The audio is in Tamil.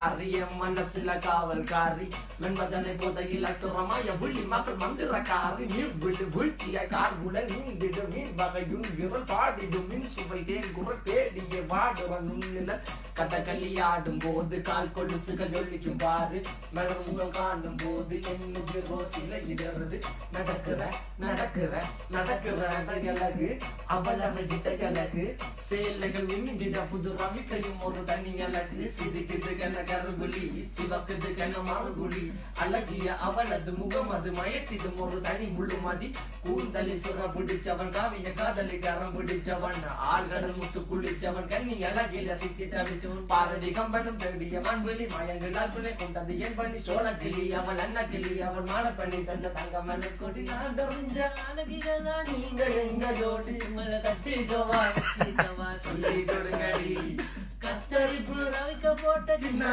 அறிய மனசுல காவல்காரி மென்பதனை போதையில் அத்துறமாய விழி மக்கள் மந்திரக்காரி நீர் விழு வீழ்ச்சிய கார்குடல் நீந்திடு மீன் வகையும் விரல் பாடிடும் மின் சுவை தேங்குற தேடிய வாடுற நுண்ணில கதகளியாடும் போது கால் கொலுசுகள் ஒழிக்கும் பாரு மலர்முகம் காணும் போது என்னுக்கு ரோசில இடறது நடக்கிற நடக்கிற நடக்கிற அழகு அவளகிட்ட அழகு சேலைகள் விண்ணிட புது ரவிக்கையும் ஒரு தனி அழகு சிரிக்குது கருகுலி சிவக்குது கன மறுகுலி அழகிய அவளது முகம் அது மயக்கிடும் ஒரு தனி முழுமதி கூந்தலி சுர பிடிச்சவன் காவிய காதலி கரம் பிடிச்சவன் ஆழ்கடல் முத்து குளிச்சவன் கண்ணி அழகில சிக்கி தவிச்சவன் பாரதி கம்பனும் தேடிய மண்வெளி மயங்களால் துணை கொண்டது என் பண்ணி சோழ கிளி அவள் அண்ணா கிளி அவள் மாலை பண்ணி தந்த தங்க மலை கொடி நான் தெரிஞ்ச அழகிகளா நீங்கள் எங்களோடு மலை கட்டிக்கவா சொல்லி கொடுங்கடி கத்தரிப்பு ரவிக்க போட்ட சின்ன